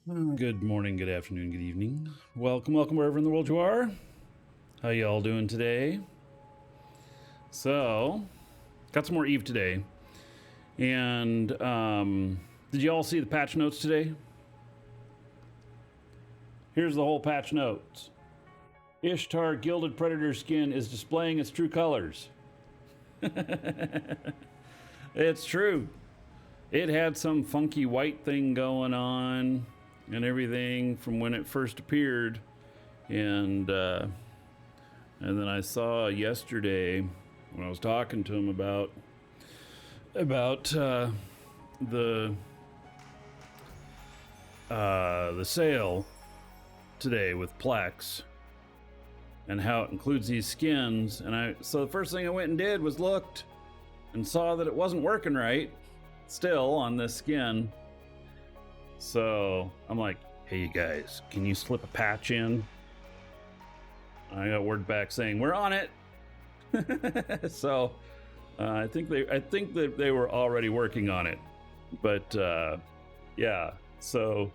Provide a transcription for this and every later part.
Good morning, good afternoon, good evening. Welcome wherever in the world you are. How y'all doing today? So, got some more Eve today. And did you all see the patch notes today? Here's the whole patch notes. Ishtar Gilded Predator Skin is displaying its true colors. It's true. It had some funky white thing going on and everything from when it first appeared, and then I saw yesterday when I was talking to him about the sale today with Plex and how it includes these skins, and so the first thing I went and did was looked and saw that it wasn't working right still on this skin. So I'm like, hey, you guys, can you slip a patch in? I got word back saying we're on it. So I think that they were already working on it, but yeah. So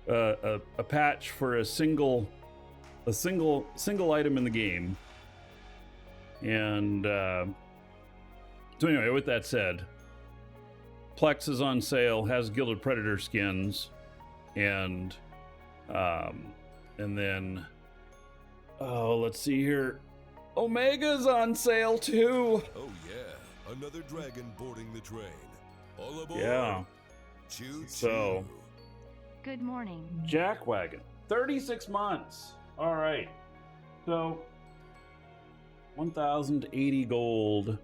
a patch for a single item in the game, and so anyway, with that said, Plex is on sale, has Gilded Predator skins, and then let's see here, Omega's on sale too. Oh yeah, another dragon boarding the train. All aboard. Yeah. Choo-choo. So Good morning. Jackwagon, 36 months. All right. So 1,080 gold.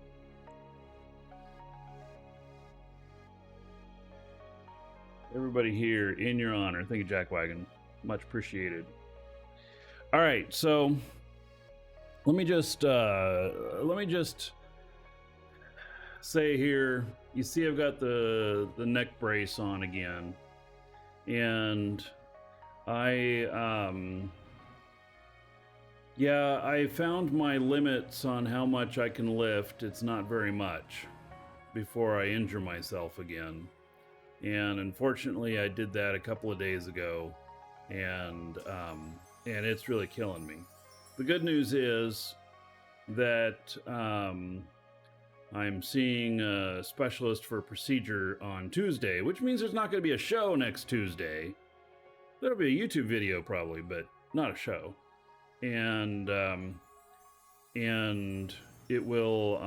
Everybody here in your honor. Thank you, Jackwagon. Much appreciated. All right, so let me just say here. You see, I've got the neck brace on again, and I found my limits on how much I can lift. It's not very much before I injure myself again. And unfortunately, I did that a couple of days ago, and it's really killing me. The good news is that I'm seeing a specialist for procedure on Tuesday, which means there's not going to be a show next Tuesday. There'll be a YouTube video probably, but not a show. And it will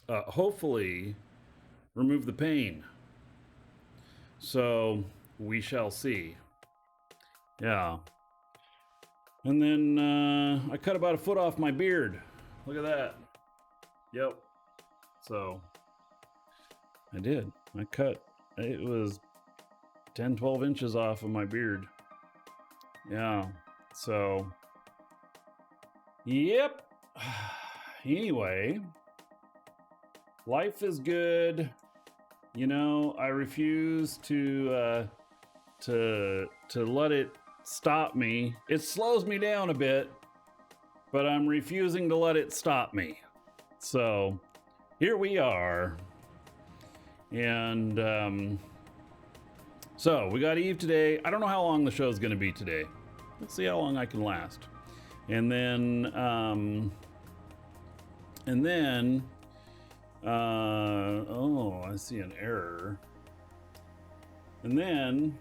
hopefully remove the pain. So we shall see. Yeah. And then I cut about a foot off my beard. Look at that. Yep. So I did. I cut. It was 10, 12 inches off of my beard. Yeah. So, yep. Anyway, life is good. You know, I refuse to let it stop me. It slows me down a bit, but I'm refusing to let it stop me. So here we are. And so we got Eve today. I don't know how long the show is going to be today. Let's see how long I can last. And then I see an error. And then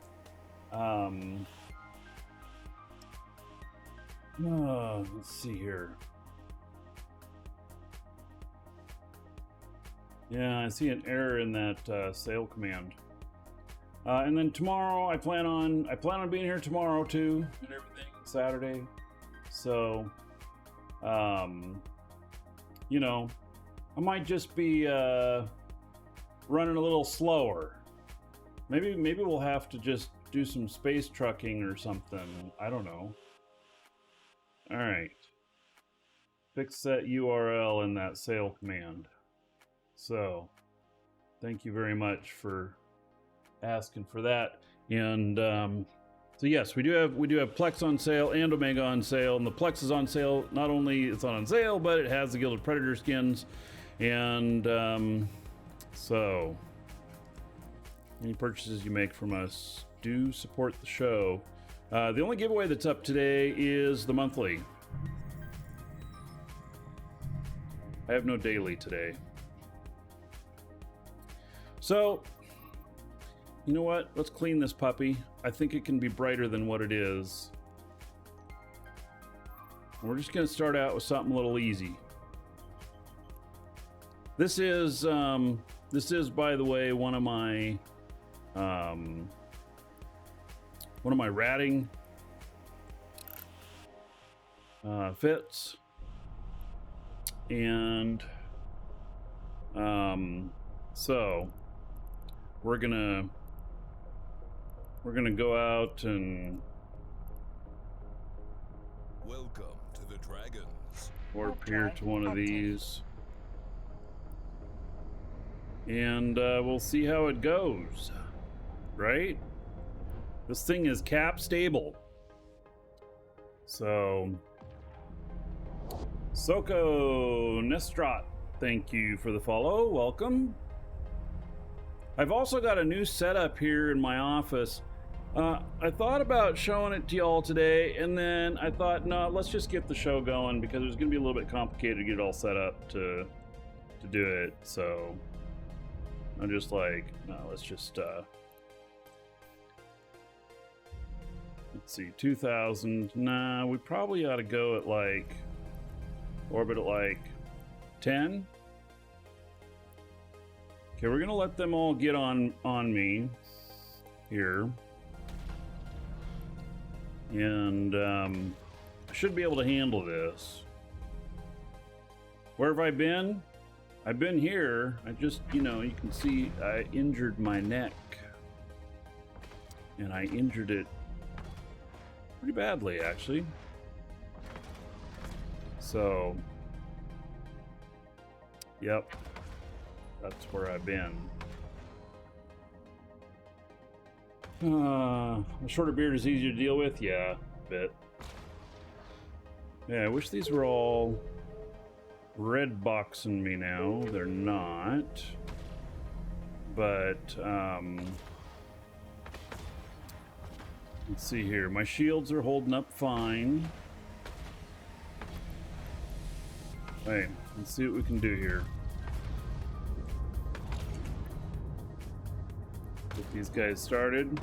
let's see here. Yeah, I see an error in that sale command. And then tomorrow, I plan on being here tomorrow too, and everything, Saturday. So, you know, I might just be running a little slower. Maybe we'll have to just do some space trucking or something. I don't know. All right. Fix that URL in that sale command. So, thank you very much for asking for that. And so yes, we do have Plex on sale and Omega on sale, and the Plex is on sale. Not only it's on sale, but it has the Gilded Predator skins. And so Any purchases you make from us do support the show. The only giveaway that's up today is the monthly. I have no daily today. So, you know what? Let's clean this puppy. I think it can be brighter than what it is. And we're just going to start out with something a little easy. This is, by the way, one of my ratting fits, and so we're gonna go out and Welcome to the Dragons. warp here to one of these, and we'll see how it goes. Right? This thing is cap stable. So, Soko Nestrat, thank you for the follow. Welcome. I've also got a new setup here in my office. I thought about showing it to y'all today, and then I thought, no, let's just get the show going because it's going to be a little bit complicated to get it all set up to do it. So I'm just like, no, let's just let's see, 2,000. Nah, we probably ought to go at like orbit at like 10. Okay, we're gonna let them all get on me here, and I should be able to handle this. Where have I been? I've been here. I just, you can see I injured my neck, and I injured it pretty badly, actually. So, yep, that's where I've been. A shorter beard is easier to deal with, yeah, a bit. Yeah, I wish these were all red boxing me now. They're not, but let's see here. My shields are holding up fine. Hey, let's see what we can do here. Get these guys started.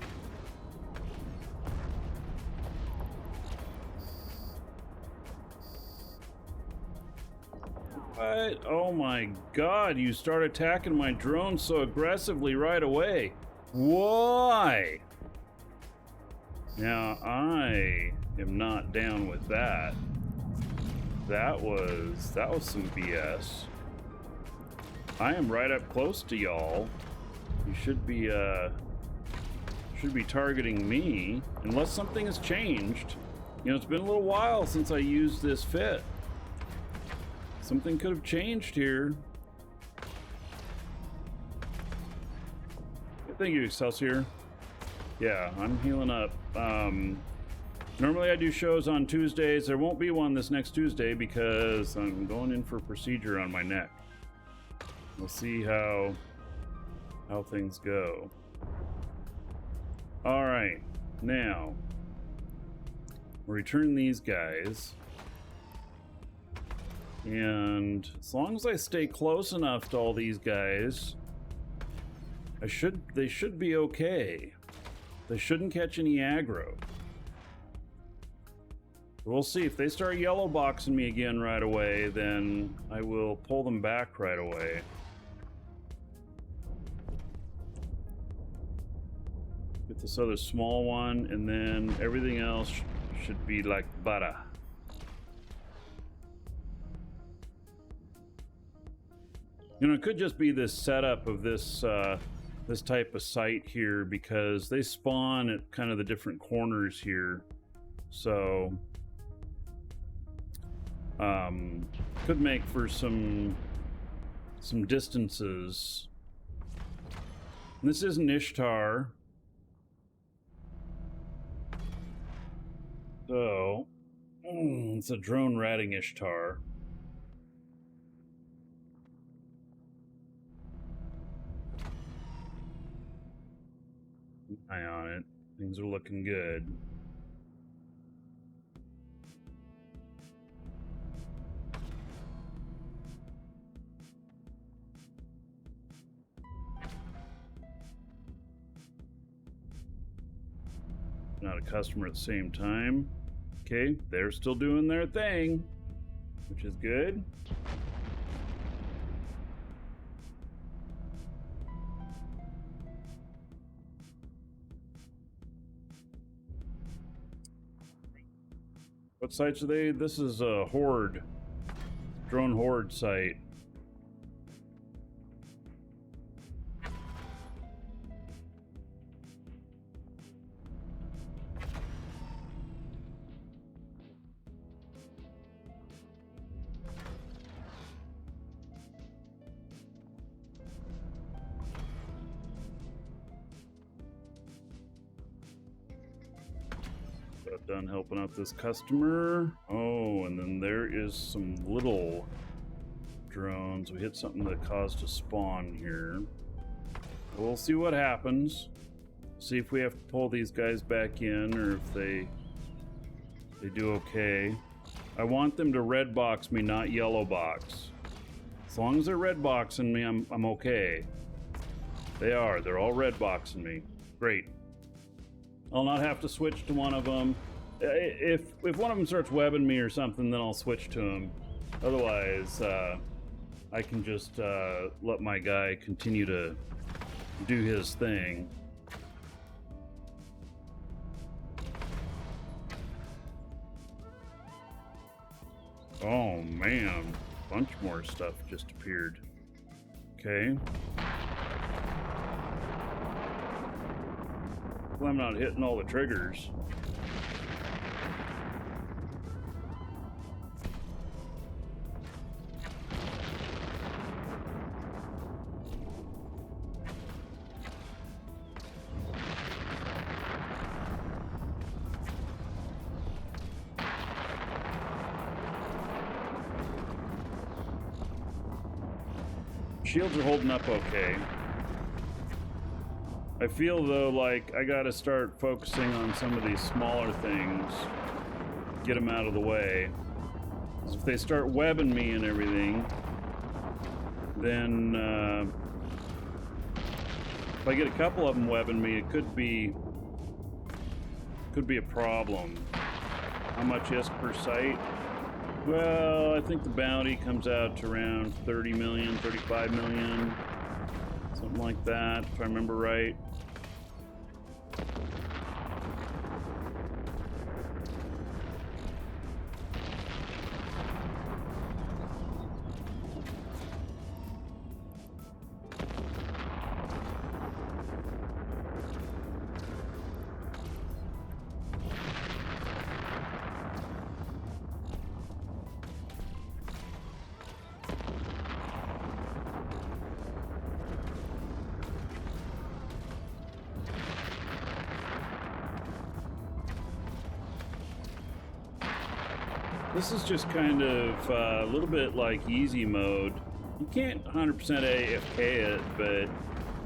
What? Oh my god, you start attacking my drone so aggressively right away. Why? Now, I am not down with that. That was some BS. I am right up close to y'all. You should be targeting me, unless something has changed. It's been a little while since I used this fit. Something could have changed here. Thank you, Excelsior. Yeah, I'm healing up. Normally I do shows on Tuesdays. There won't be one this next Tuesday because I'm going in for a procedure on my neck. We'll see how things go. All right, now we'll return these guys, and as long as I stay close enough to all these guys, they should be okay. They shouldn't catch any aggro. We'll see. If they start yellow boxing me again right away, then I will pull them back right away. Get this other small one, and then everything else should be like butter. It could just be this setup of this this type of site here, because they spawn at kind of the different corners here, so could make for some distances. And this isn't Ishtar, so it's a drone ratting Ishtar. eye on it. Things are looking good. Not a customer at the same time. Okay, they're still doing their thing, which is good. What sites are they? This is a Horde. Drone Horde site. Got done helping out this customer. Oh, and then there is some little drones. We hit something that caused a spawn here. We'll see what happens. See if we have to pull these guys back in or if they do okay. I want them to red box me, not yellow box. As long as they're red boxing me, I'm okay. They are. They're all red boxing me. Great. I'll not have to switch to one of them. If one of them starts webbing me or something, then I'll switch to him. Otherwise, I can just let my guy continue to do his thing. Oh man, a bunch more stuff just appeared. Okay. Well, I'm not hitting all the triggers. Shields are holding up okay. I feel though like I gotta start focusing on some of these smaller things, get them out of the way. 'Cause if they start webbing me and everything, then if I get a couple of them webbing me, it could be a problem. How much is per site? Well, I think the bounty comes out to around 30 million, 35 million, something like that, if I remember right. This is just kind of a little bit like easy mode. You can't 100% AFK it, but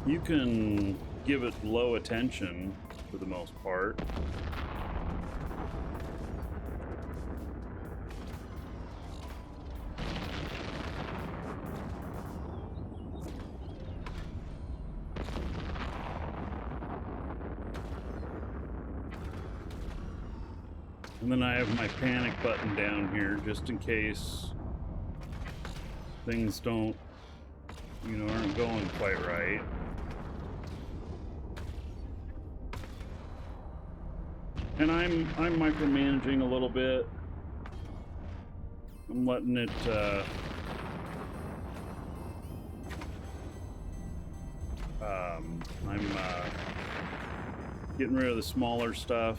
you can give it low attention for the most part. And then I have my panic button down here just in case things don't, aren't going quite right. And I'm micromanaging a little bit. I'm letting it I'm getting rid of the smaller stuff.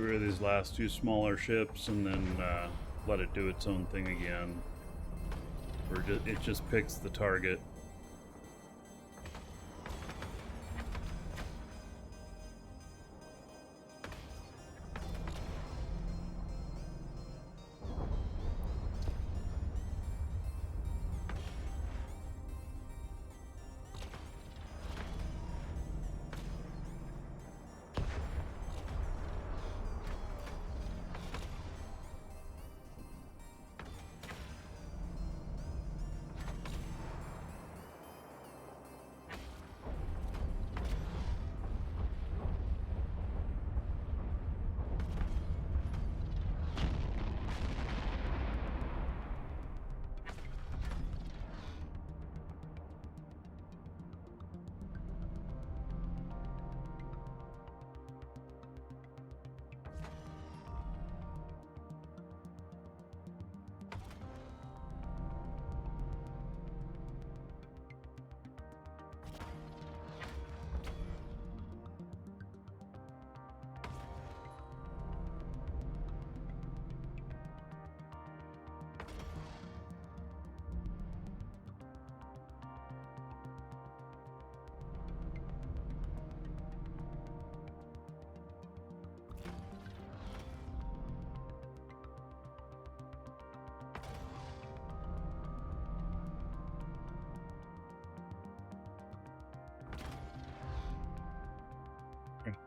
get rid of these last two smaller ships and then let it do its own thing again. Or it just picks the target.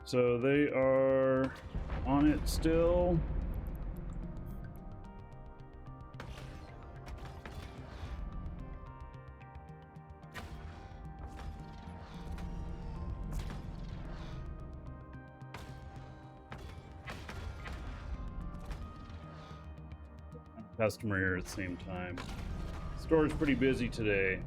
So they are on it still. Customer here at the same time. Store's pretty busy today.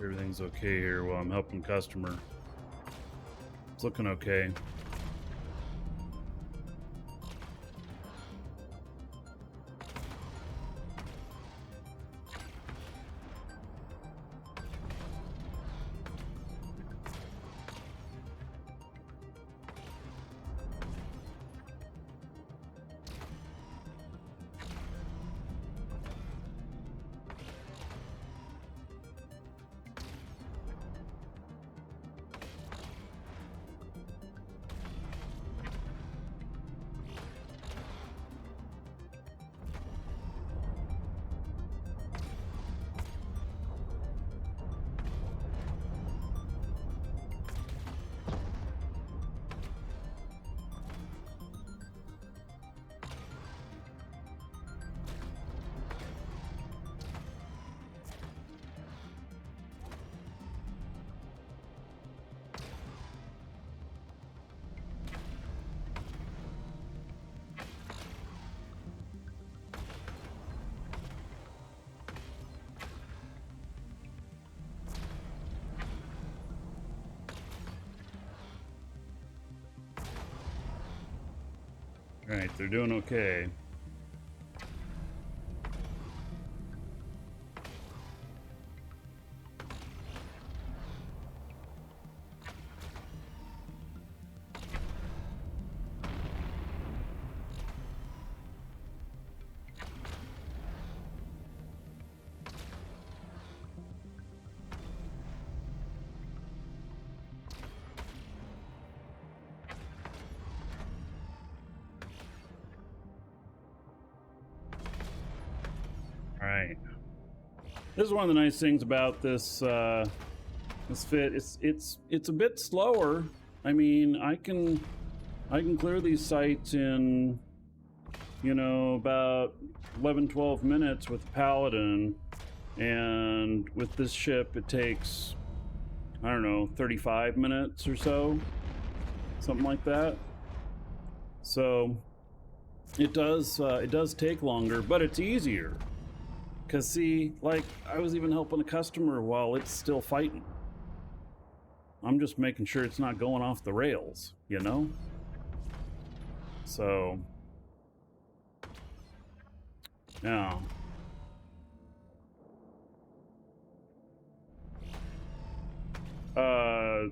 Everything's okay here while I'm helping customer. It's looking okay. Alright, they're doing okay. Alright. This is one of the nice things about this this fit. It's a bit slower. I mean, I can clear these sites in, you know, about 11-12 minutes with Paladin, and with this ship it takes, I don't know, 35 minutes or so. something like that. So it does take longer, but it's easier. Cause see, like I was even helping a customer while it's still fighting. I'm just making sure it's not going off the rails, you know? So yeah.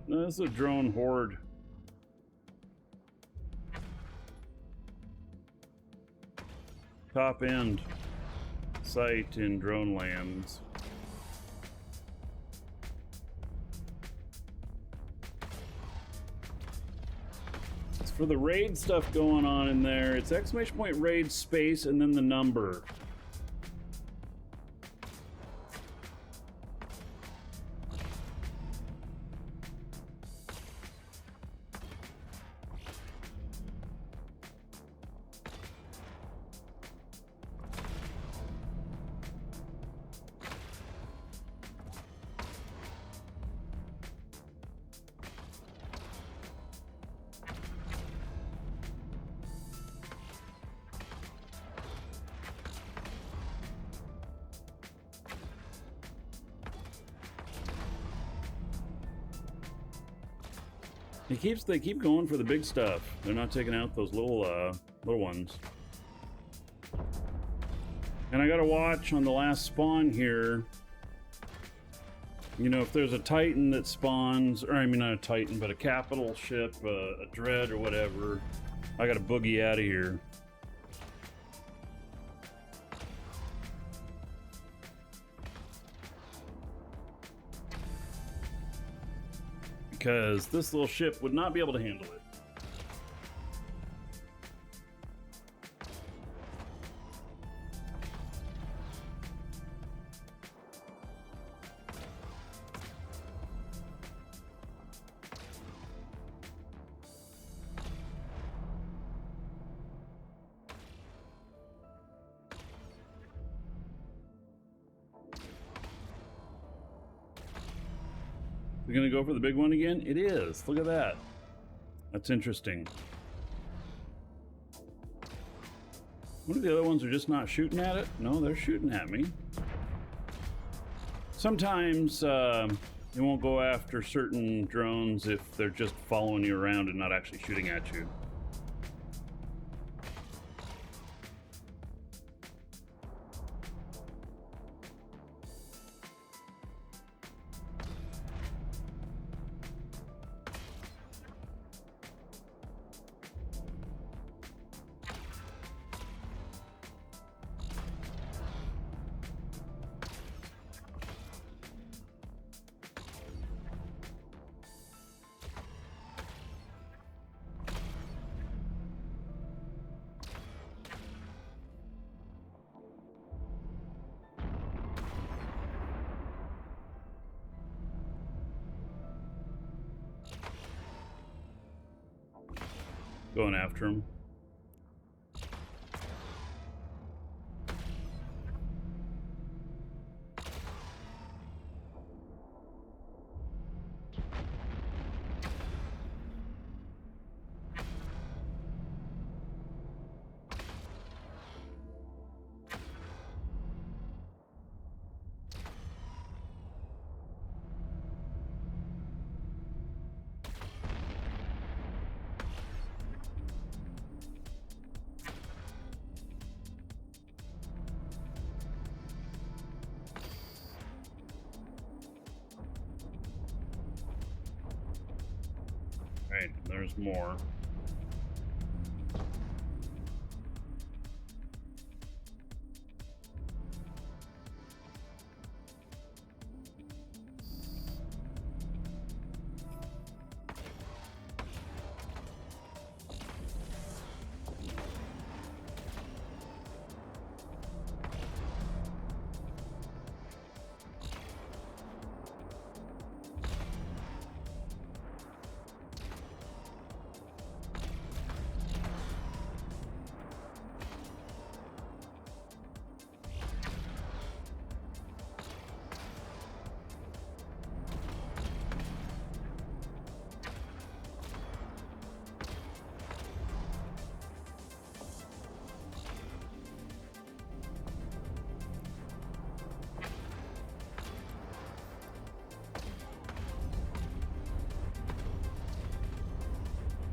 This is a drone horde. Top end site in drone lands. It's for the raid stuff going on in there. It's exclamation point raid space and then the number. They keep going for the big stuff. They're not taking out those little ones. And I gotta watch on the last spawn here. You know, if there's a Titan that spawns, or I mean not a Titan, but a capital ship, a Dread or whatever, I gotta boogie out of here. Because this little ship would not be able to handle it. We're gonna go for the big one again? It is. Look at that. That's interesting. What if the other ones are just not shooting at it? No, they're shooting at me. Sometimes they won't go after certain drones if they're just following you around and not actually shooting at you. Going after him. Right, there's more.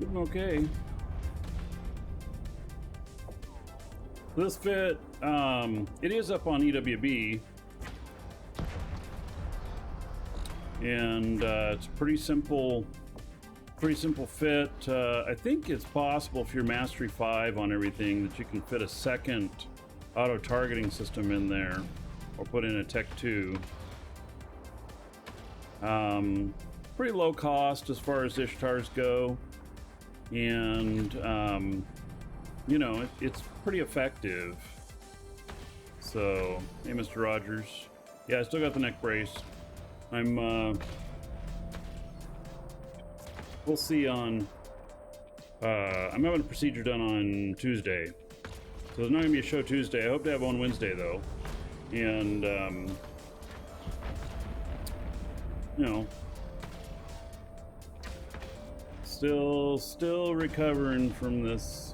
Doing okay. This fit, it is up on EWB, and it's pretty simple fit. I think it's possible if you're Mastery 5 on everything that you can fit a second auto targeting system in there, or put in a Tech 2. Pretty low cost as far as Ishtars go, and you know, it's pretty effective. So, hey, Mr. Rogers. Yeah, I still got the neck brace. We'll see on, I'm having a procedure done on Tuesday. So there's not gonna be a show Tuesday. I hope to have one Wednesday though. And, you know, still recovering from this.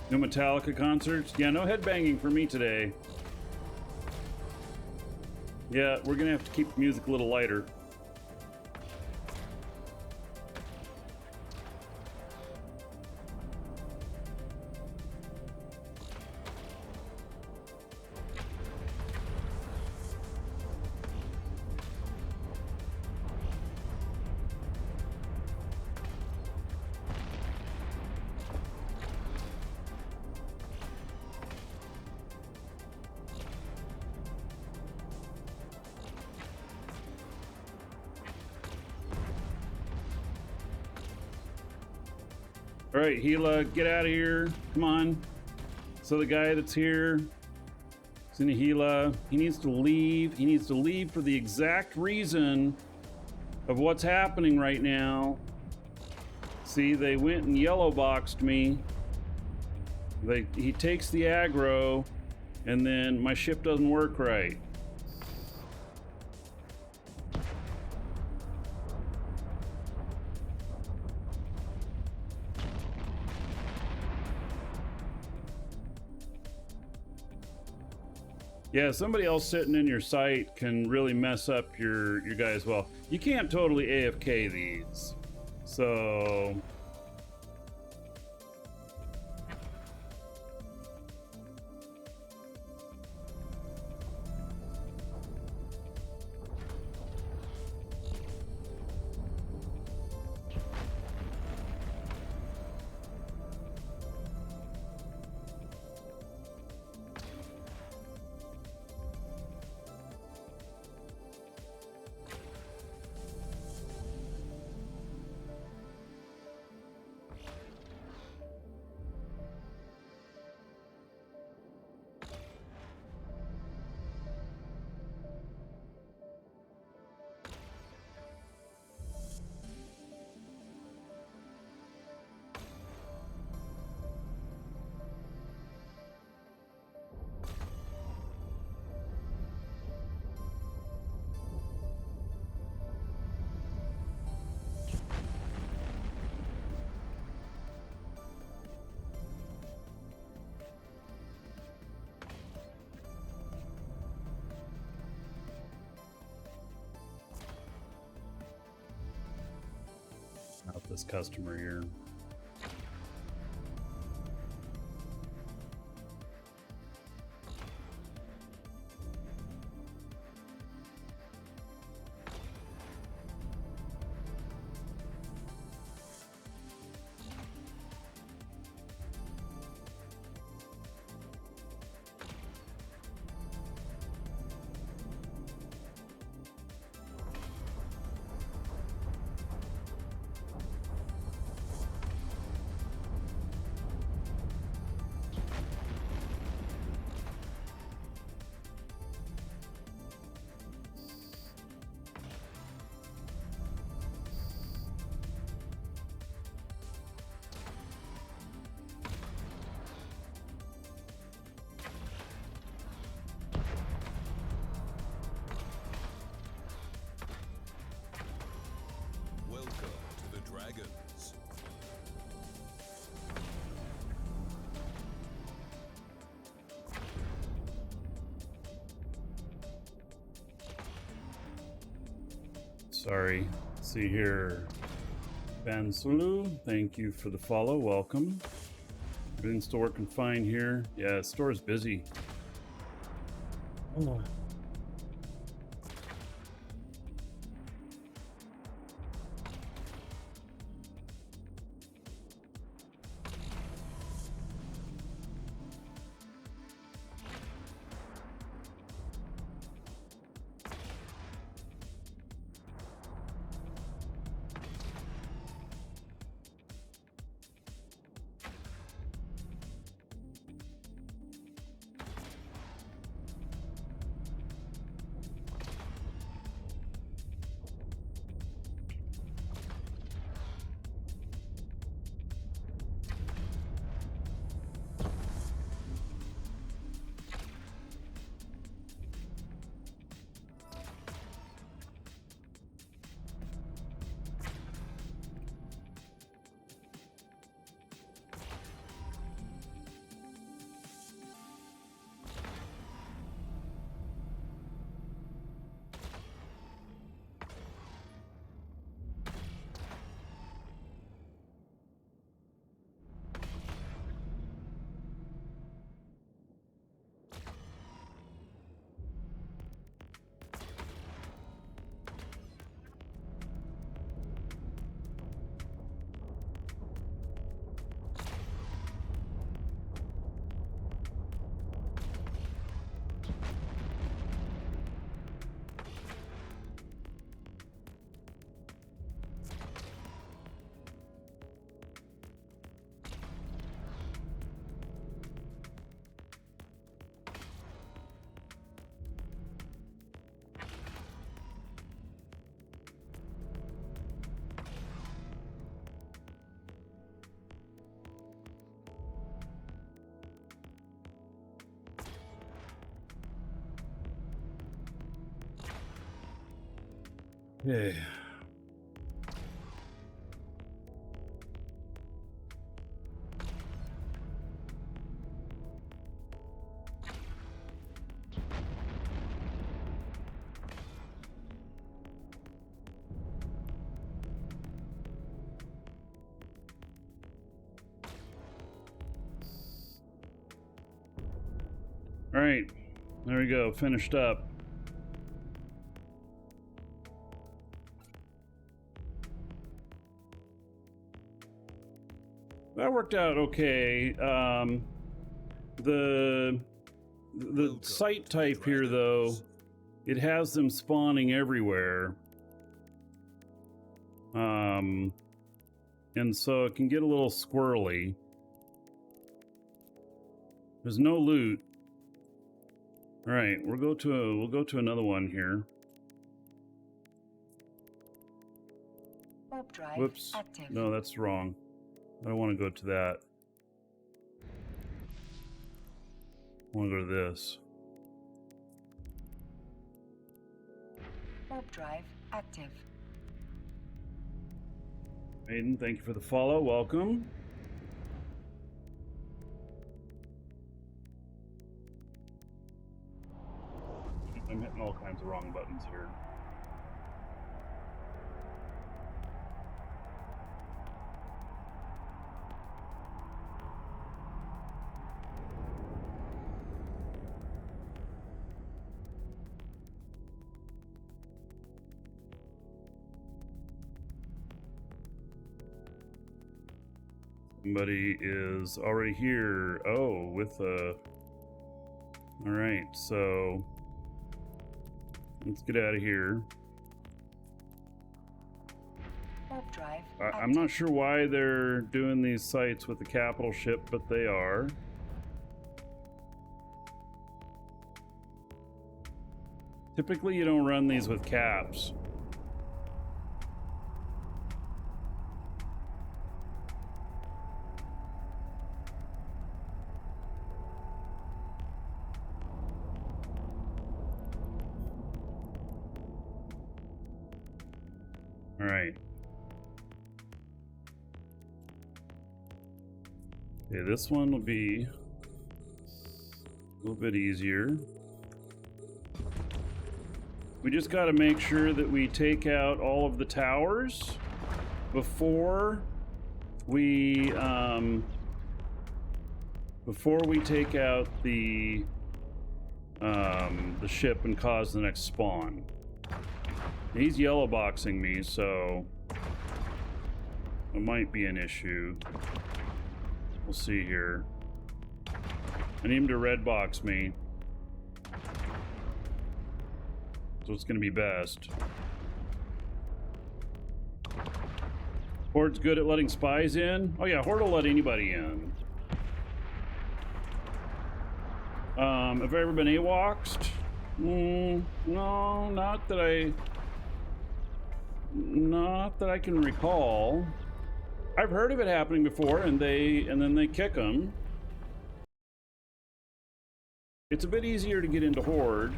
No Metallica concerts? Yeah, no headbanging for me today. Yeah, we're gonna have to keep the music a little lighter. All right, Gila, get out of here. Come on. So the guy that's here, Gila, he needs to leave. He needs to leave for the exact reason of what's happening right now. See, they went and yellow boxed me. He takes the aggro, and then my ship doesn't work right. Yeah, somebody else sitting in your sight can really mess up your guys. Well, you can't totally AFK these. So not this customer here. Sorry. Let's see here. Bansulu, thank you for the follow. Welcome. Everything's still working fine here. Yeah, the store's busy. Oh. Yeah. All right, there we go, finished up. That worked out okay. The site type here, though, it has them spawning everywhere. And so it can get a little squirrely. There's no loot. All right, we'll go to another one here. Warp drive Whoops. active. No, that's wrong. I don't want to go to that. I want to go to this. Warp drive active. Maiden, thank you for the follow. Welcome. I'm hitting all kinds of wrong buttons here. Somebody is already here. Oh, with a... All right, so let's get out of here. Warp drive I'm not sure why they're doing these sites with the capital ship, but they are. Typically, you don't run these with caps. All right. Okay, this one will be a little bit easier. We just got to make sure that we take out all of the towers before we take out the ship and cause the next spawn. He's yellow boxing me, so it might be an issue. We'll see here. I need him to red box me. So it's gonna be best. Horde's good at letting spies in. Oh yeah, Horde will let anybody in. Have I ever been AWOXed? No, not that I can recall. I've heard of it happening before, and then they kick them. It's a bit easier to get into Horde,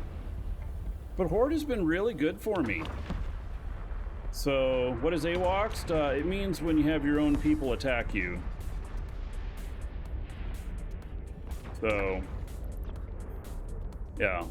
but Horde has been really good for me. So, what is AWOXed? It means when you have your own people attack you. So, yeah.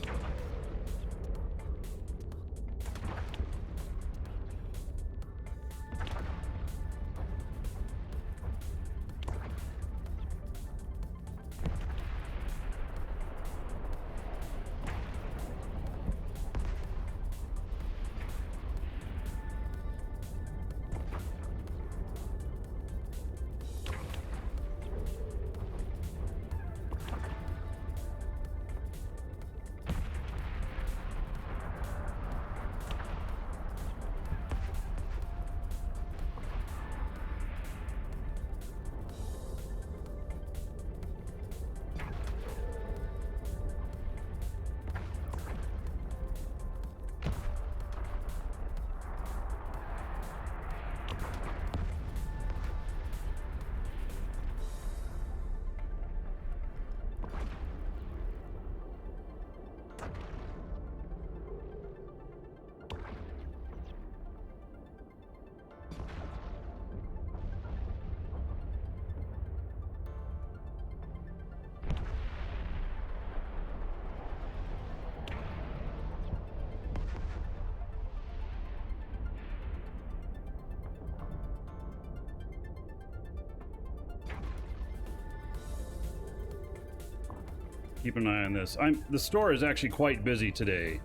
Keep an eye on this. The store is actually quite busy today.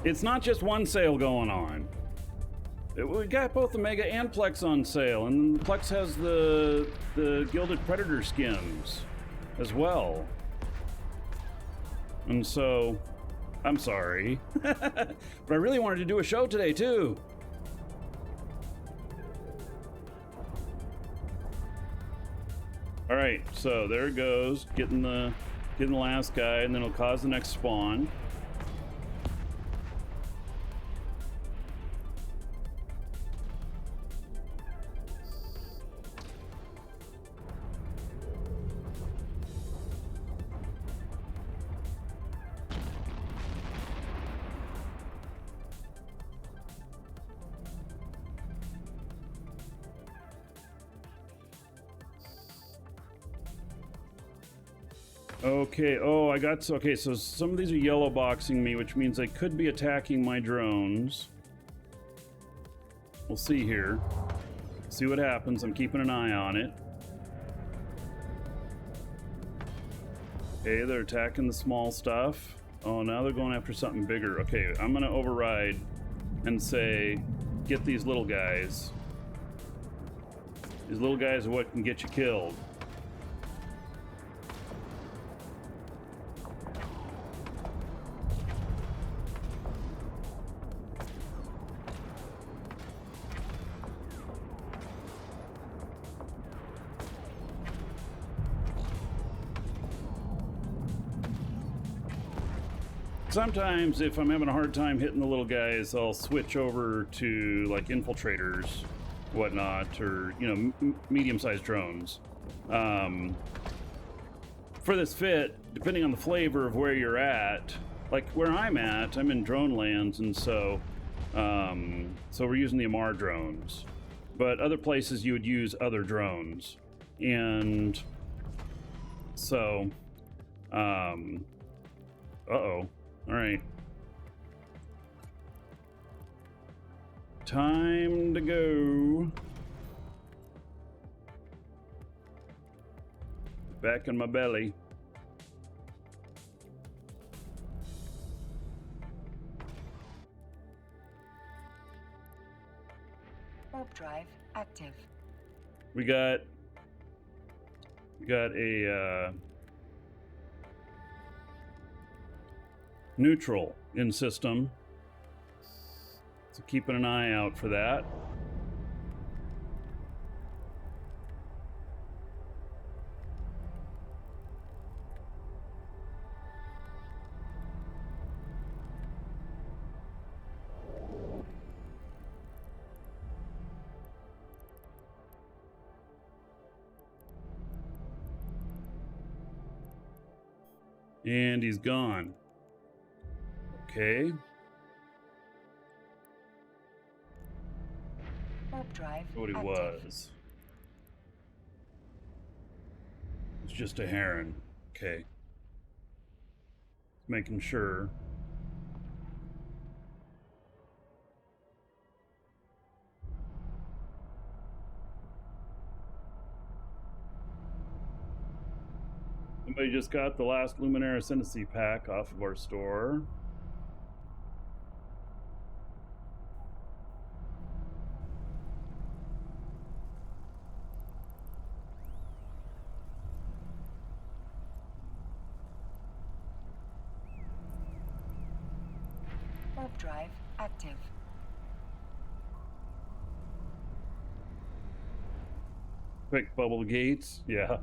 It's not just one sale going on. We got both the Mega and Plex on sale, and Plex has the Gilded Predator skins as well. And so, I'm sorry, but I really wanted to do a show today too. All right, so there it goes, getting the last guy, and then it'll cause the next spawn. Okay, okay, so some of these are yellow boxing me, which means they could be attacking my drones. We'll see here. See what happens. I'm keeping an eye on it. Okay, they're attacking the small stuff. Oh, now they're going after something bigger. Okay, I'm gonna override and say, get these little guys. These little guys are what can get you killed. Sometimes if I'm having a hard time hitting the little guys, I'll switch over to like infiltrators, whatnot, or, you know, medium-sized drones. For this fit, depending on the flavor of where you're at, like where I'm at, I'm in drone lands, and so we're using the Amar drones. But other places you would use other drones. And so, uh-oh. All right. Time to go. Back in my belly. Warp drive active. We got a neutral in system, so keeping an eye out for that. And he's gone. Okay. Warp drive What he active. was. It's just a heron. Okay. Making sure. Somebody just got the last Luminara Ascendancy pack off of our store. Warp drive active. Quick bubble gates. Yeah.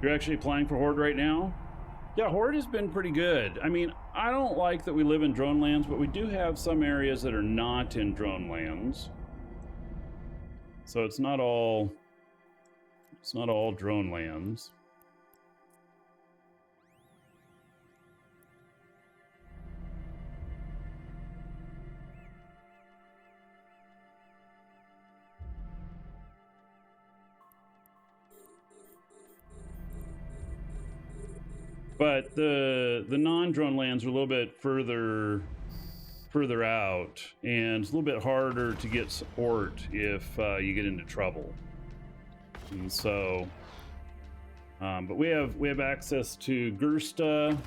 You're actually applying for Horde right now? Yeah, Horde has been pretty good. I mean, I don't like that we live in drone lands, but we do have some areas that are not in drone lands. So it's not all drone lands. But the non-drone lands are a little bit further out, and it's a little bit harder to get support if you get into trouble. And so, but we have access to Gersta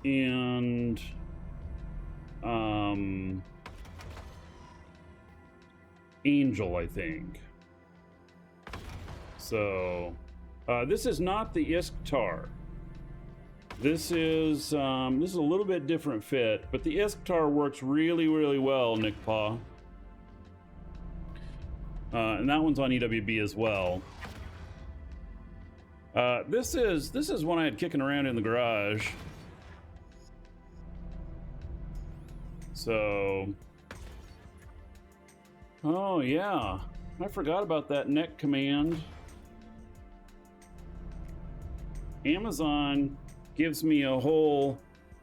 and Angel, I think. So this is not the Ishtar. This is a little bit different fit, but the Ishtar works really, really well, Nick Paw. And that one's on EWB as well. This is one I had kicking around in the garage. So, oh yeah, I forgot about that neck command. Amazon gives me a whole,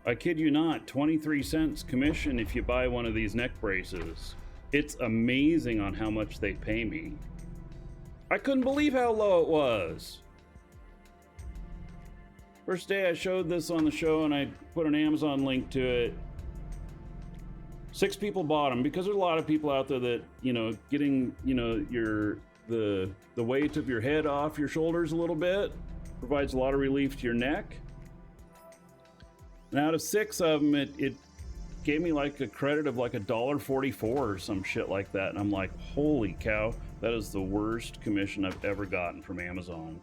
I kid you not, 23 cents commission if you buy one of these neck braces. It's amazing on how much they pay me. I couldn't believe how low it was. First day I showed this on the show and I put an Amazon link to it. 6 people bought them because there's a lot of people out there that, getting, the weight of your head off your shoulders a little bit provides a lot of relief to your neck. And out of 6 of them, it gave me like a credit of like $1.44 or some shit like that. And I'm like, holy cow, that is the worst commission I've ever gotten from Amazon.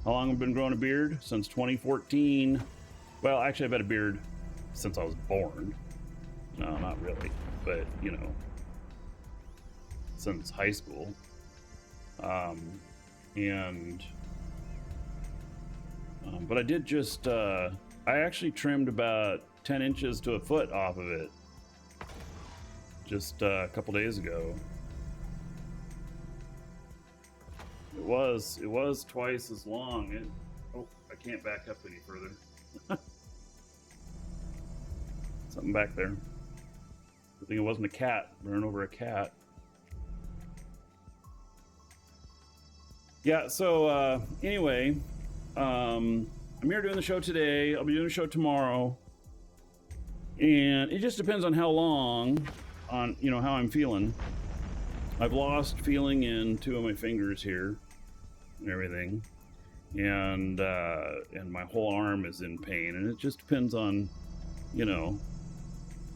How long have I been growing a beard? Since 2014. Well, actually, I've had a beard since I was born. No, not really, but since high school. But I did just, I actually trimmed about 10 inches to a foot off of it just a couple days ago. It was twice as long. I can't back up any further. Something back there. Good thing it wasn't a cat. Running over a cat. Yeah, so anyway, I'm here doing the show today. I'll be doing the show tomorrow. And it just depends on how long, on, you know, how I'm feeling. I've lost feeling in 2 of my fingers here and everything. And my whole arm is in pain. And it just depends on, you know,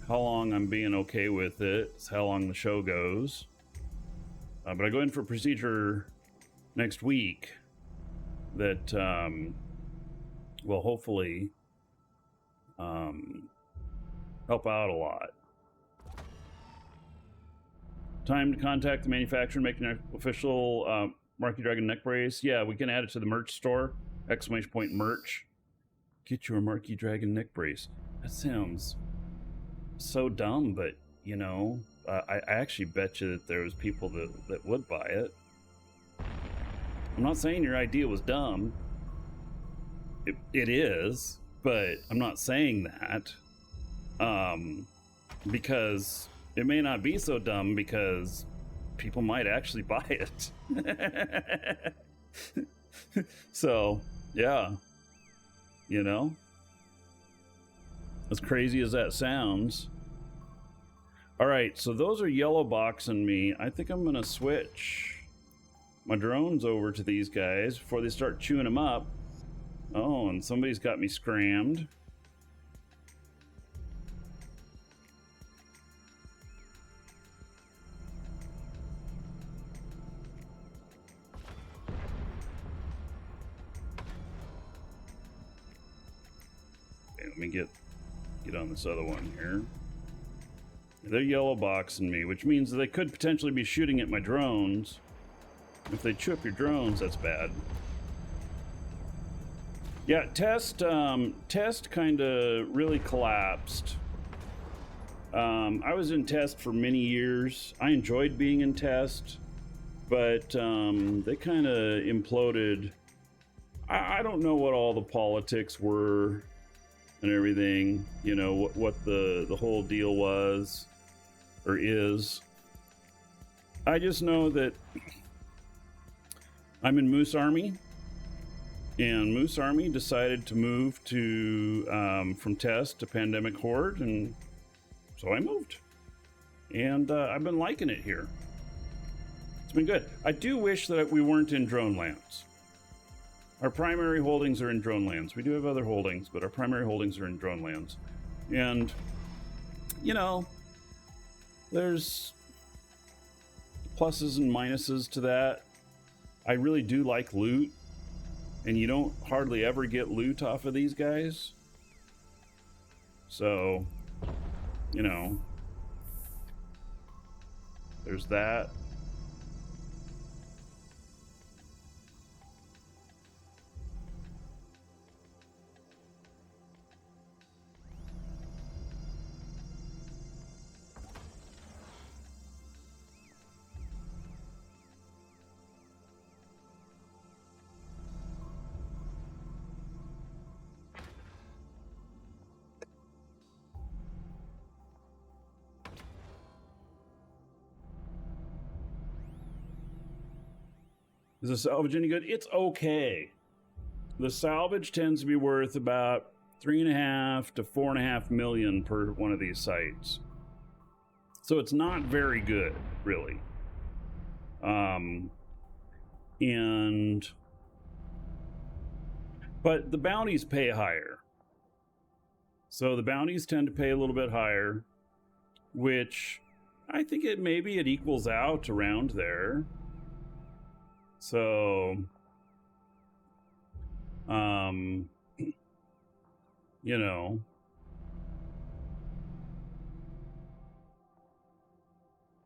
how long I'm being okay with it. It's how long the show goes. But I go in for a procedure next week that will hopefully help out a lot. Time to contact the manufacturer and make an official Markee Dragon neck brace. Yeah, we can add it to the merch store. ! Merch. Get your Markee Dragon neck brace. That sounds so dumb, but you know, I actually bet you that there was people that would buy it. I'm not saying your idea was dumb. It is, but I'm not saying that. Because it may not be so dumb, because people might actually buy it. So, yeah. You know? As crazy as that sounds. Alright, so those are yellow boxing me. I think I'm gonna switch my drones over to these guys before they start chewing them up. Oh, and somebody's got me scrammed. Okay, let me get on this other one here. They're yellow boxing me, which means that they could potentially be shooting at my drones. If they chew up your drones, that's bad. Yeah, test kind of really collapsed. I was in test for many years. I enjoyed being in test, but they kind of imploded. I don't know what all the politics were and everything, you know, what the whole deal was or is. I just know that I'm in Moose Army, and Moose Army decided to move to from Test to Pandemic Horde, and so I moved. And I've been liking it here. It's been good. I do wish that we weren't in drone lands. Our primary holdings are in drone lands. We do have other holdings, but our primary holdings are in drone lands. And, you know, there's pluses and minuses to that. I really do like loot, and you don't hardly ever get loot off of these guys. So, you know, there's that. Is the salvage any good? It's okay. The salvage tends to be worth about 3.5 to 4.5 million per one of these sites. So it's not very good, really. But the bounties pay higher. So the bounties tend to pay a little bit higher, which I think it equals out around there. So, you know,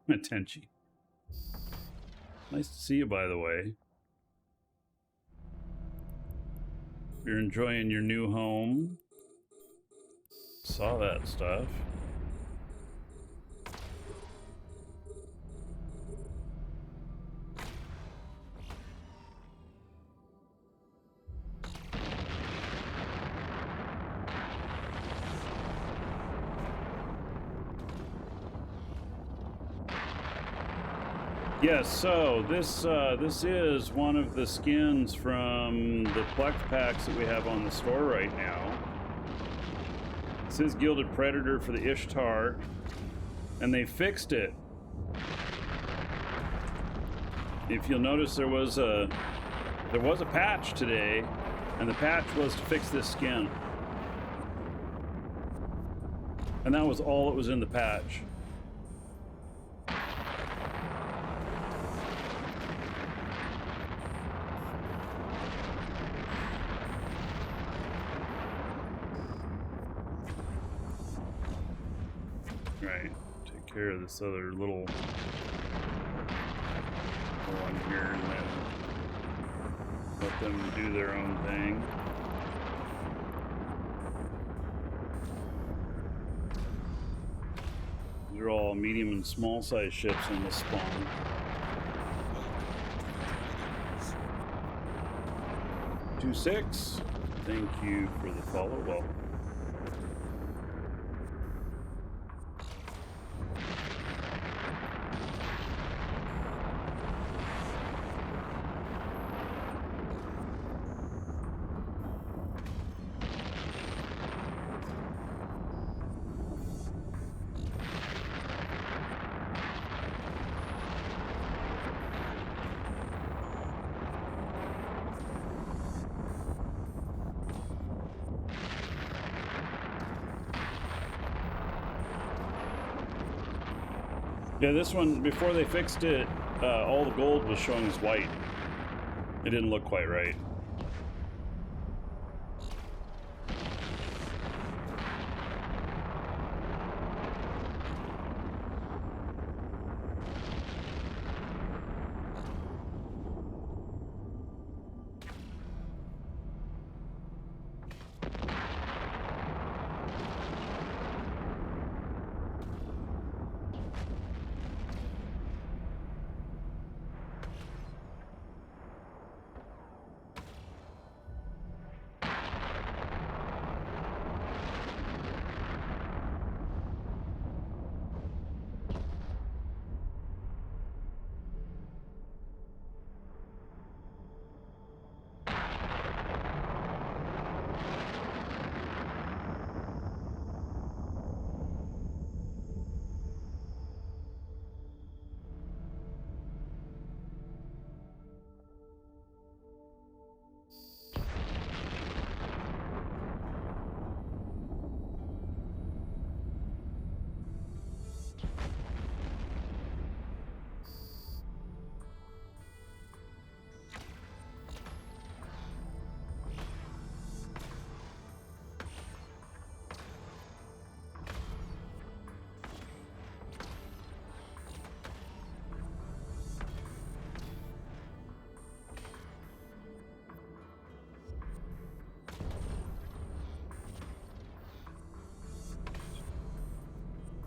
Tenchi. Nice to see you, by the way. You're enjoying your new home. Saw that stuff. Yes, so this is one of the skins from the Plex packs that we have on the store right now. This is Gilded Predator for the Ishtar, and they fixed it. If you'll notice, there was a patch today, and the patch was to fix this skin. And that was all that was in the patch. Right, take care of this other little one here and then let them do their own thing. These are all medium and small size ships in this spawn. Two six. Thank you for the follow. Well, yeah, this one, before they fixed it, all the gold was showing as white. It didn't look quite right.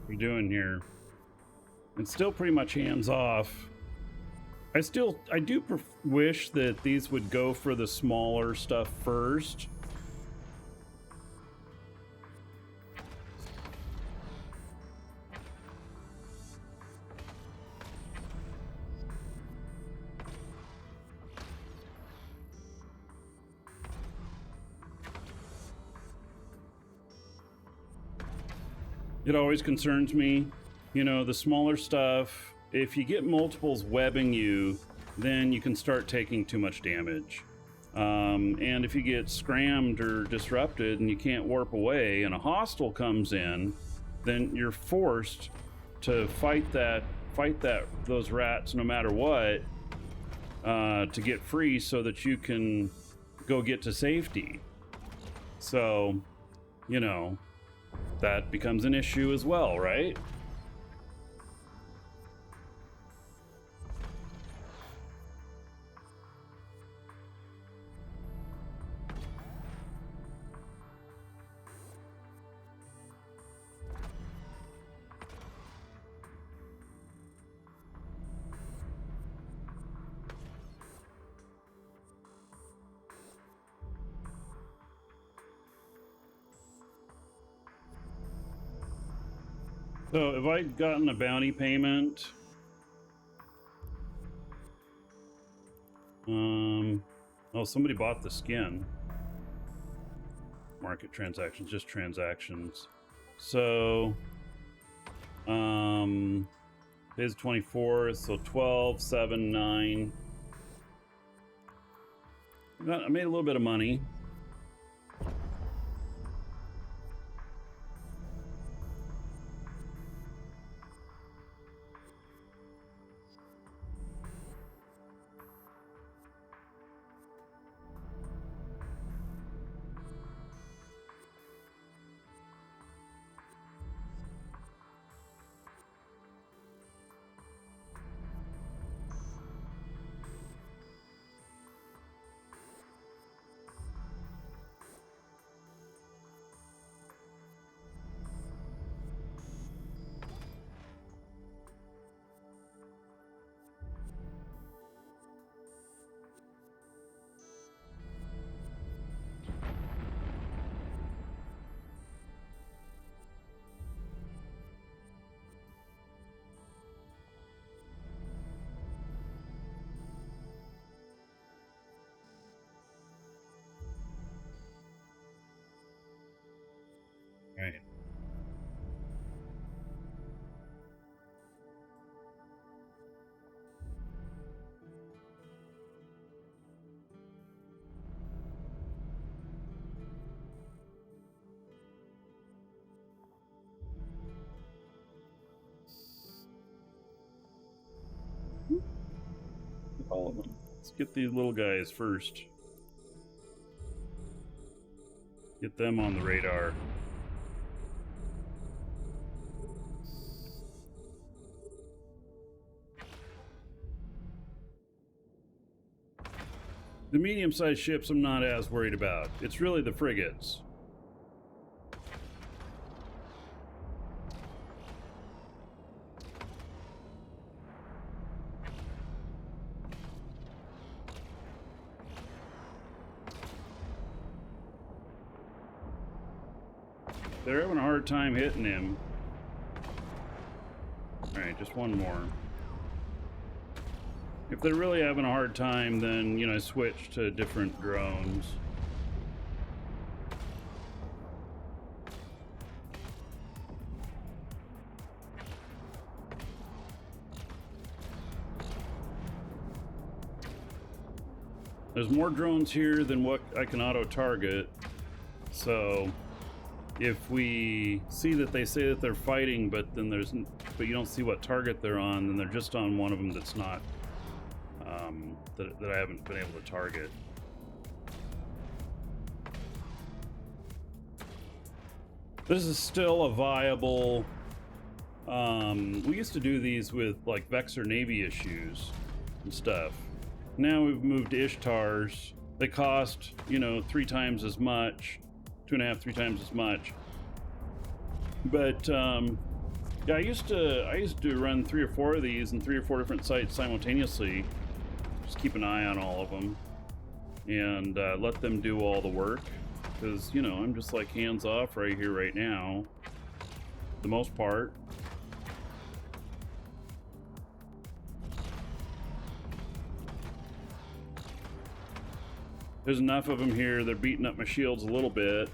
We're doing here. It's still pretty much hands off. I do wish that these would go for the smaller stuff first. It always concerns me, you know, the smaller stuff. If you get multiples webbing you, then you can start taking too much damage. And if you get scrammed or disrupted and you can't warp away and a hostile comes in, then you're forced to fight those rats no matter what, to get free so that you can go get to safety. So, you know, that becomes an issue as well, right? So have I gotten a bounty payment? Oh, somebody bought the skin. Market transactions, just transactions. So, his 24th, so 12, 7, 9. I made a little bit of money. Right. All of them. Let's get these little guys first. Get them on the radar. The medium-sized ships I'm not as worried about. It's really the frigates. They're having a hard time hitting him. Alright, just one more. If they're really having a hard time, then, you know, switch to different drones. There's more drones here than what I can auto-target, so if we see that they say that they're fighting, but you don't see what target they're on, then they're just on one of them that's not that I haven't been able to target. This is still a viable. We used to do these with like Vexor Navy issues and stuff. Now we've moved to Ishtars. They cost, you know, 3 times as much, 2.5, 3 times as much. But yeah, I used to run 3 or 4 of these in 3 or 4 different sites simultaneously. Just keep an eye on all of them and let them do all the work, because, you know, I'm just like hands off right here, right now, for the most part. There's enough of them here. They're beating up my shields a little bit,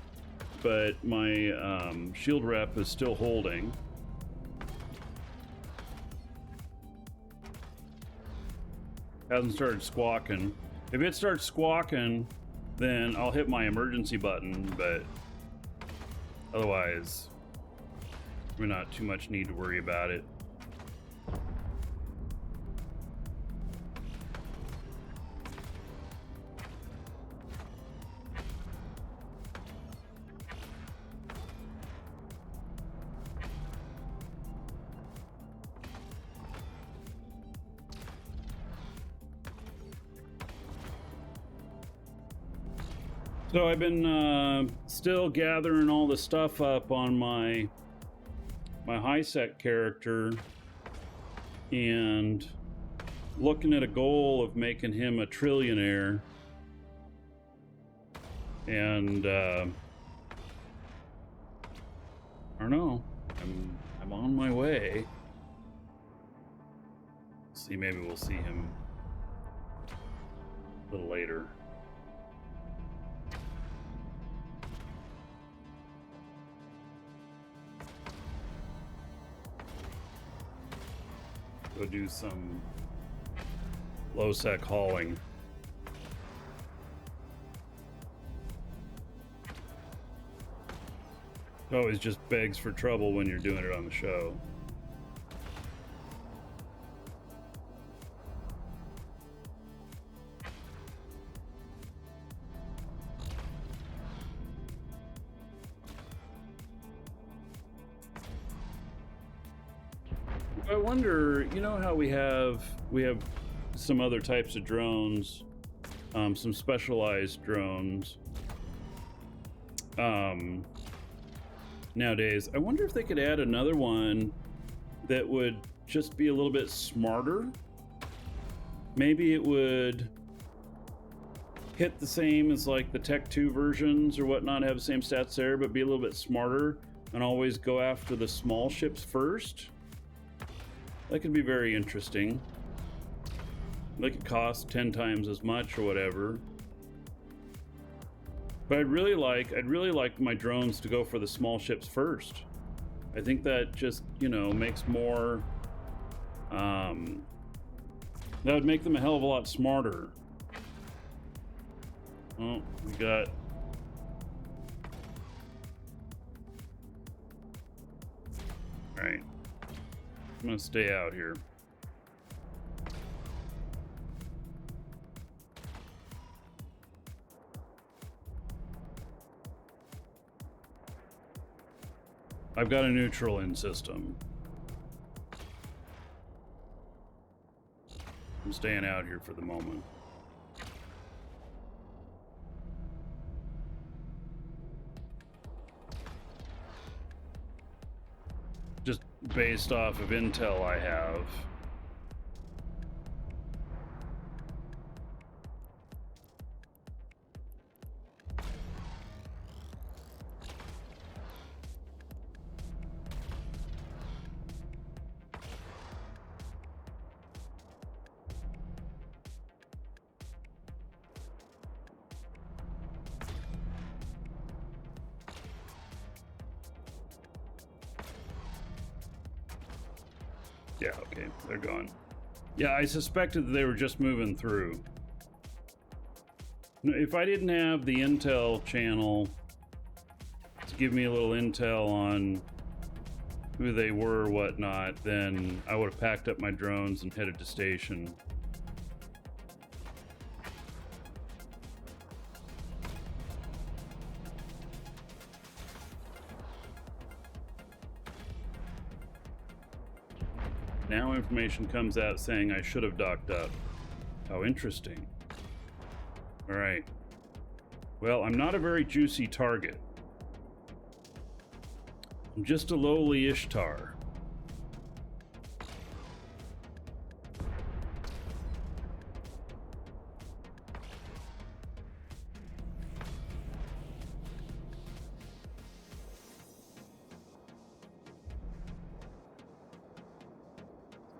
but my shield rep is still holding. Hasn't started squawking. If it starts squawking, then I'll hit my emergency button, but otherwise, we're not too much need to worry about it. So I've been still gathering all the stuff up on my high-sec character and looking at a goal of making him a trillionaire. And I don't know. I'm on my way. See, maybe we'll see him a little later. Go do some low-sec hauling. It always just begs for trouble when you're doing it on the show. I wonder, you know how we have some other types of drones, some specialized drones nowadays. I wonder if they could add another one that would just be a little bit smarter. Maybe it would hit the same as like the Tech 2 versions or whatnot, have the same stats there, but be a little bit smarter and always go after the small ships first. That could be very interesting. They could cost 10 times as much or whatever. But I'd really like my drones to go for the small ships first. I think that just, you know, makes more, that would make them a hell of a lot smarter. Oh, we got, all right. I'm gonna stay out here. I've got a neutral in system. I'm staying out here for the moment. Just based off of intel I have. Yeah, okay, they're gone. Yeah, I suspected that they were just moving through. If I didn't have the intel channel to give me a little intel on who they were or whatnot, then I would have packed up my drones and headed to station. Now information comes out saying I should have docked up. How interesting. All right. Well, I'm not a very juicy target. I'm just a lowly Ishtar.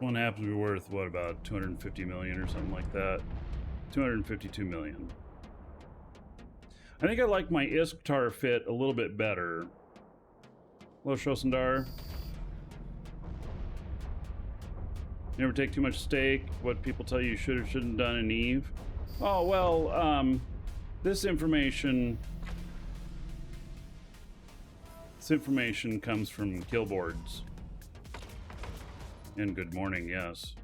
One happens to be worth, what, about 250 million or something like that? 252 million. I think I like my Ishtar fit a little bit better. Hello, Shosandar. You never take too much steak? What people tell you should or shouldn't have done in Eve? Oh, well, this information comes from Killboards. And good morning, yes.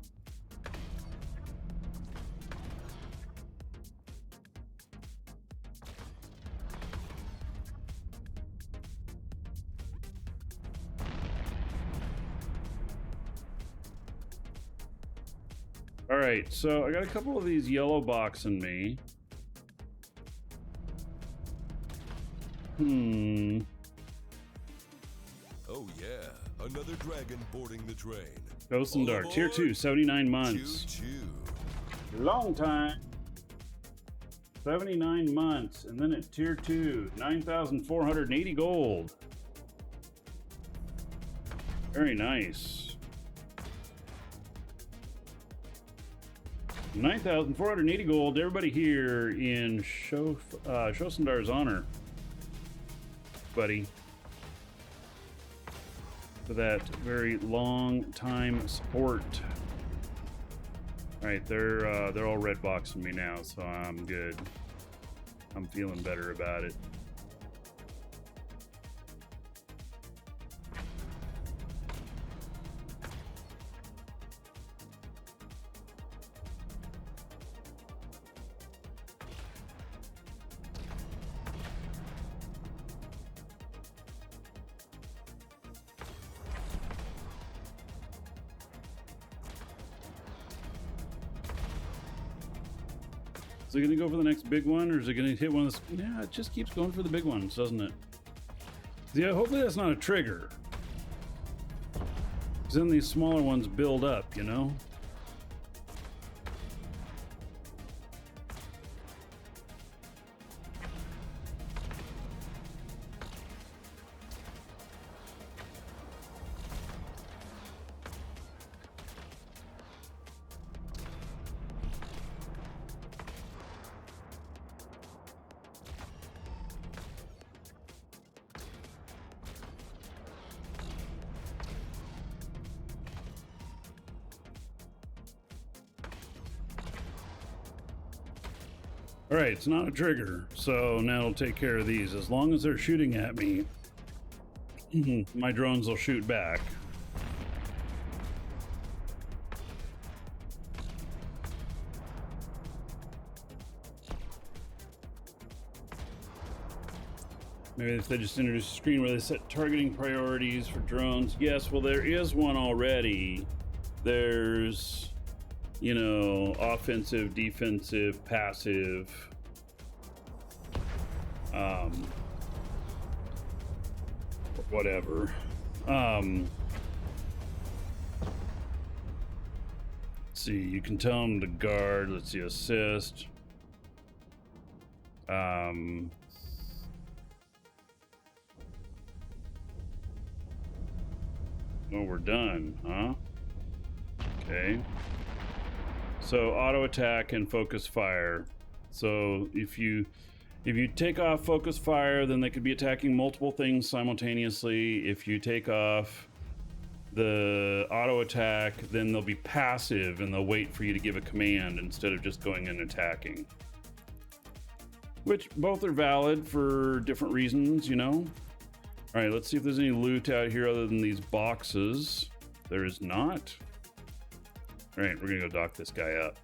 All right, so I got a couple of these yellow box in me. Oh yeah, another dragon boarding the train. Ghost and Dark, Tier 2, 79 months. Choo-choo. Long time. 79 months, and then at Tier 2, 9,480 gold. Very nice. 9,480 gold. Everybody here in Shosundar's honor, buddy, for that very long time support. All right, they're all red boxing me now, so I'm good. I'm feeling better about it. Is it going to go for the next big one, or is it going to hit one of the... Yeah, it just keeps going for the big ones, doesn't it? Yeah, hopefully that's not a trigger. Because then these smaller ones build up, you know? All right, it's not a trigger, so now it'll take care of these. As long as they're shooting at me, my drones will shoot back. Maybe if they just introduce a screen where they set targeting priorities for drones. Yes, well, there is one already. There's, you know, offensive, defensive, passive. Whatever. Let's see, you can tell them to guard. Let's see, assist. Oh, we're done, huh? Okay. So auto attack and focus fire. So if you take off focus fire, then they could be attacking multiple things simultaneously. If you take off the auto attack, then they'll be passive and they'll wait for you to give a command instead of just going and attacking. Which both are valid for different reasons, you know? All right, let's see if there's any loot out here other than these boxes. There is not. All right, we're gonna go dock this guy up.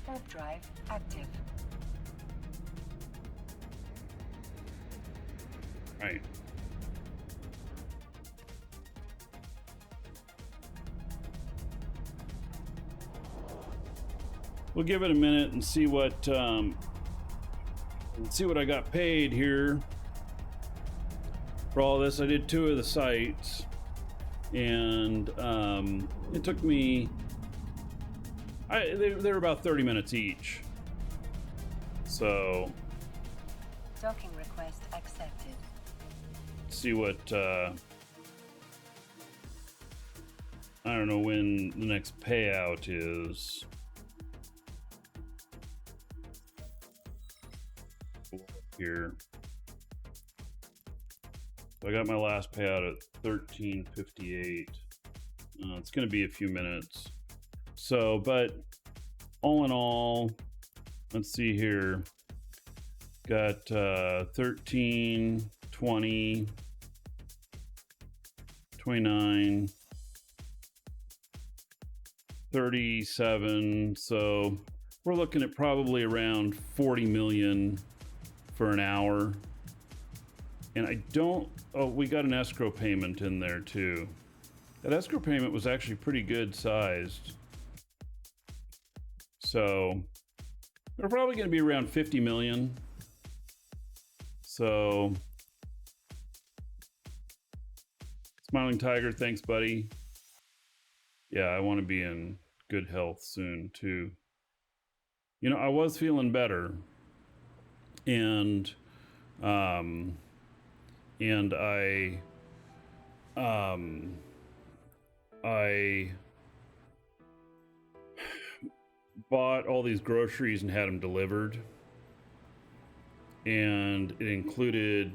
Warp drive active. All right. We'll give it a minute and see what I got paid here for all this. I did 2 of the sites, and it took me. They were about 30 minutes each. So. Docking request accepted. See what. I don't know when the next payout is. Here. So I got my last payout at 13.58. It's going to be a few minutes. So, but all in all, let's see here. Got 13, 20, 29, 37. So we're looking at probably around 40 million for an hour. And I don't, oh, we got an escrow payment in there too. That escrow payment was actually pretty good sized. So we're probably going to be around 50 million. So Smiling Tiger, thanks buddy. Yeah, I want to be in good health soon too. You know, I was feeling better. And I bought all these groceries and had them delivered, and it included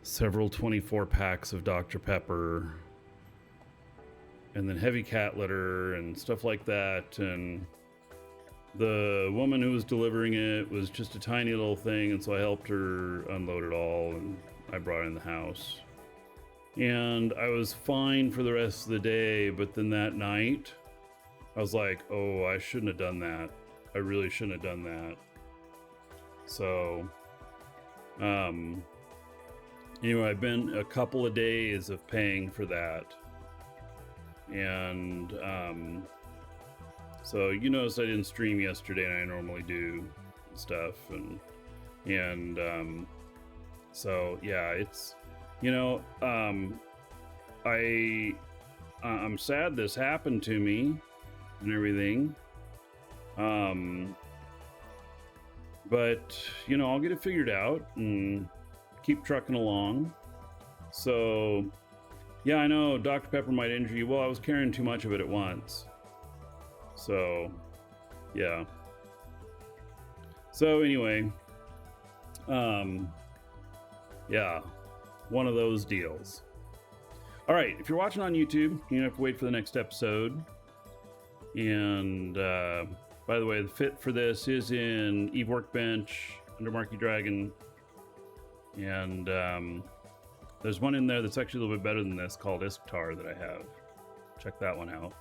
several 24 packs of Dr. Pepper, and then heavy cat litter and stuff like that. And the woman who was delivering it was just a tiny little thing, and so I helped her unload it all, and I brought it in the house. And I was fine for the rest of the day, but then that night, I was like, oh, I shouldn't have done that. I really shouldn't have done that. So, anyway, I've been a couple of days of paying for that. And, so you notice I didn't stream yesterday, and I normally do and stuff. And, so yeah, it's, you know, I'm sad this happened to me and everything. But you know, I'll get it figured out and keep trucking along. So yeah, I know Dr. Pepper might injure you. Well, I was carrying too much of it at once. So yeah. So anyway, yeah, one of those deals. All right, if you're watching on YouTube, you don't have to wait for the next episode. And by the way, the fit for this is in Eve Workbench under Markee Dragon. And there's one in there that's actually a little bit better than this called Ishtar that I have. Check that one out.